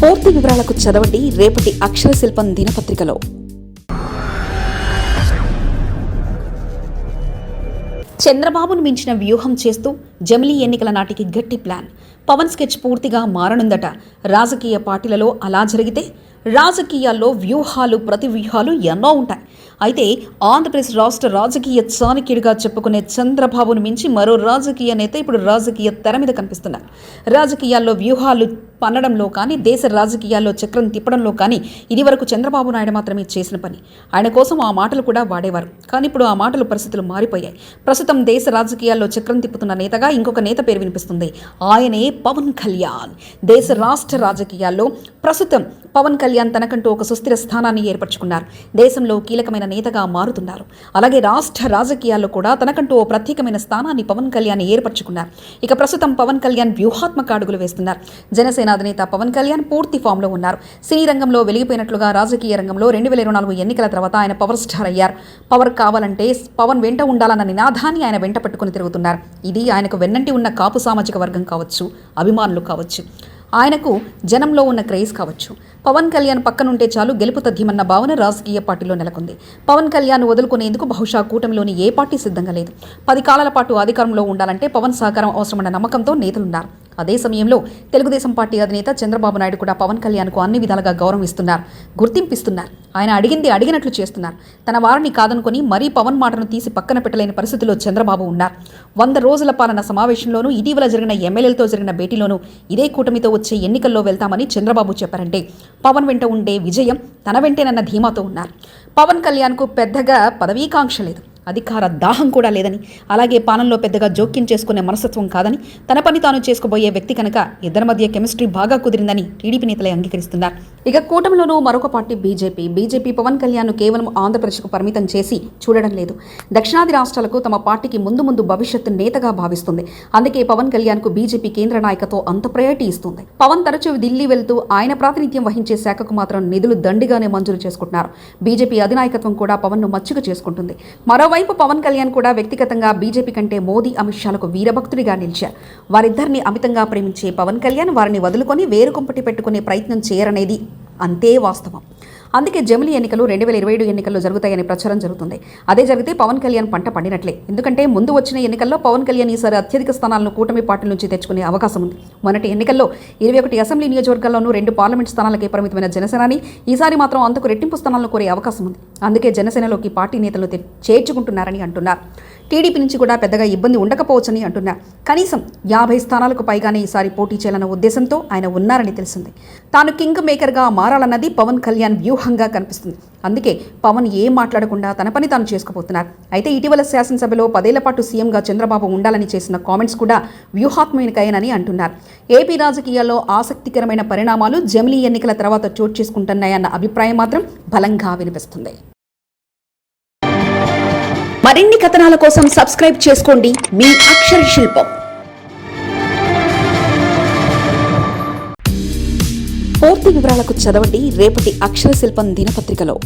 పూర్తి వివరాలకు చదవండి రేపటి అక్షర శిల్పం దినపత్రికలో. చంద్రబాబును మించిన వ్యూహం చేస్తూ జమిలీ ఎన్నికల నాటికి గట్టి ప్లాన్. పవన్ స్కెచ్ పూర్తిగా మారనుందట. రాజకీయ పార్టీలలో అలా జరిగితే రాజకీయాల్లో వ్యూహాలు ప్రతి వ్యూహాలు ఎన్నో ఉంటాయి. అయితే ఆంధ్రప్రదేశ్ రాష్ట్ర రాజకీయ చాణక్యుడిగా చెప్పుకునే చంద్రబాబును మించి మరో రాజకీయ నేత ఇప్పుడు రాజకీయ తెర మీద కనిపిస్తున్నారు. రాజకీయాల్లో వ్యూహాలు పన్నడంలో కానీ, దేశ రాజకీయాల్లో చక్రం తిప్పడంలో కానీ ఇదివరకు చంద్రబాబు నాయుడు మాత్రమే చేసిన పని. ఆయన కోసం ఆ మాటలు కూడా వాడేవారు. కానీ ఇప్పుడు ఆ మాటలు పరిస్థితులు మారిపోయాయి. ప్రస్తుతం దేశ రాజకీయాల్లో చక్రం తిప్పుతున్న నేతగా ఇంకొక నేత పేరు వినిపిస్తుంది. ఆయనే పవన్ కళ్యాణ్. దేశ రాష్ట్ర రాజకీయాల్లో ప్రస్తుతం పవన్ కళ్యాణ్ తనకంటూ ఒక సుస్థిర స్థానాన్ని ఏర్పరచుకున్నారు. దేశంలో కీలకమైన నేతగా మారుతున్నారు. అలాగే రాష్ట్ర రాజకీయాల్లో కూడా తనకంటూ ఓ ప్రత్యేకమైన స్థానాన్ని పవన్ కళ్యాణ్ ఏర్పరచుకున్నారు. ఇక ప్రస్తుతం పవన్ కళ్యాణ్ వ్యూహాత్మక అడుగులు వేస్తున్నారు. జనసేన అధినేత పవన్ కళ్యాణ్ పూర్తి ఫామ్ లో ఉన్నారు. సినీ రంగంలో వెలిగిపోయినట్లుగా రాజకీయ రంగంలో 2024 ఎన్నికల తర్వాత ఆయన పవర్ స్టార్ అయ్యారు. పవర్ కావాలంటే పవన్ వెంట ఉండాలన్న నినాదాన్ని ఆయన వెంట పెట్టుకుని తిరుగుతున్నారు. ఇది ఆయనకు వెన్నంటి ఉన్న కాపు సామాజిక వర్గం కావచ్చు, అభిమానులు కావచ్చు, ఆయనకు జనంలో ఉన్న క్రేజ్ కావచ్చు. పవన్ కళ్యాణ్ పక్కనుంటే చాలు గెలుపు తథ్యమన్న భావన రాజకీయ పార్టీలో నెలకొంది. పవన్ కళ్యాణ్ వదులుకునేందుకు బహుశా కూటమిలోని ఏ పార్టీ సిద్ధంగా లేదు. 10 కాలాల పాటు అధికారంలో ఉండాలంటే పవన్ సహకారం అవసరమన్న నమ్మకంతో నేతలున్నారు. అదే సమయంలో తెలుగుదేశం పార్టీ అధినేత చంద్రబాబు నాయుడు కూడా పవన్ కళ్యాణ్కు అన్ని విధాలుగా గౌరవం ఇస్తున్నారు, గుర్తింపిస్తున్నారు. ఆయన అడిగింది అడిగినట్లు చేస్తున్నారు. తన వారిని కాదనుకుని మరీ పవన్ మాటను తీసి పక్కన పెట్టలేని పరిస్థితిలో చంద్రబాబు ఉన్నారు. 100 రోజుల పాలన సమావేశంలోనూ ఇటీవల జరిగిన ఎమ్మెల్యేలతో జరిగిన భేటీలోనూ ఇదే కూటమితో వచ్చే ఎన్నికల్లో వెళ్తామని చంద్రబాబు చెప్పారంటే పవన్ వెంట ఉండే విజయం తన వెంటేనన్న ధీమాతో ఉన్నారు. పవన్ కళ్యాణ్కు పెద్దగా పదవీకాంక్ష లేదు, అధికార దాహం కూడా లేదని, అలాగే పాలనలో పెద్దగా జోక్యం చేసుకునే మనస్తత్వం కాదని, తన పని తాను చేసుకోబోయే వ్యక్తి కనుక ఇద్దరి మధ్య కెమిస్ట్రీ బాగా కుదిరిందని టీడీపీ నేతలే అంగీకరిస్తున్నారు. ఇక కూటమిలోనూ మరొక పార్టీ బీజేపీ పవన్ కళ్యాణ్ను కేవలం ఆంధ్రప్రదేశ్కు పరిమితం చేసి చూడడం లేదు. దక్షిణాది రాష్ట్రాలకు తమ పార్టీకి ముందు భవిష్యత్తు నేతగా భావిస్తుంది. అందుకే పవన్ కళ్యాణ్కు బీజేపీ కేంద్ర నాయకత్వం అంత ప్రయారిటీ ఇస్తుంది. పవన్ తరచూ ఢిల్లీ వెళ్తూ ఆయన ప్రాతినిధ్యం వహించే శాఖకు మాత్రం నిధులు దండిగానే మంజూరు చేసుకుంటున్నారు. బీజేపీ అధినాయకత్వం కూడా పవన్ను మచ్చిక చేసుకుంటుంది. మరోవైపు పవన్ కళ్యాణ్ కూడా వ్యక్తిగతంగా బీజేపీ కంటే మోదీ, అమిత్ షాలకు వీరభక్తుడిగా నిలిచారు. వారిద్దరిని అమితంగా ప్రేమించే పవన్ కళ్యాణ్ వారిని వదులుకొని వేరు కుంపటి పెట్టుకునే ప్రయత్నం చేయరనేది అంతే వాస్తవం. అందుకే జమిలీ ఎన్నికలు 2027 ఎన్నికల్లో జరుగుతాయనే ప్రచారం జరుగుతుంది. అదే జరిగితే పవన్ కళ్యాణ్ పంట పండినట్లే. ఎందుకంటే ముందు వచ్చిన ఎన్నికల్లో పవన్ కళ్యాణ్ ఈసారి అత్యధిక స్థానాలను కూటమి పార్టీ నుంచి తెచ్చుకునే అవకాశం ఉంది. మొన్నటి ఎన్నికల్లో 21 అసెంబ్లీ నియోజకవర్గాల్లోనూ 2 పార్లమెంట్ స్థానాలకే పరిమితమైన జనసేనాని ఈసారి మాత్రం అంతకు రెట్టింపు స్థానాలను కోరే అవకాశం ఉంది. అందుకే జనసేనలోకి పార్టీ నేతలు చేర్చుకుంటున్నారని అంటున్నారు. టీడీపీ నుంచి కూడా పెద్దగా ఇబ్బంది ఉండకపోవచ్చని అంటున్నారు. కనీసం 50 స్థానాలకు పైగానే ఈసారి పోటీ చేయాలన్న ఉద్దేశంతో ఆయన ఉన్నారని తెలిసింది. తాను కింగ్ మేకర్గా మారాలన్నది పవన్ కళ్యాణ్ వ్యూహంగా కనిపిస్తుంది. అందుకే పవన్ ఏం మాట్లాడకుండా తన పని తాను చేసుకుపోతున్నారు. అయితే ఇటీవల శాసనసభలో 10 ఏళ్ల పాటు సీఎంగా చంద్రబాబు ఉండాలని చేసిన కామెంట్స్ కూడా వ్యూహాత్మకమైనవి అంటున్నారు. ఏపీ రాజకీయాల్లో ఆసక్తికరమైన పరిణామాలు జమిలీ ఎన్నికల తర్వాత చోటు చేసుకుంటున్నాయన్న అభిప్రాయం మాత్రం బలంగా వినిపిస్తుంది. మరిన్ని కథనాల కోసం సబ్స్క్రైబ్ చేసుకోండి మీ అక్షర శిల్పం. పూర్తి వివరాలకు చదవండి రేపటి అక్షర శిల్పం దినపత్రికలో.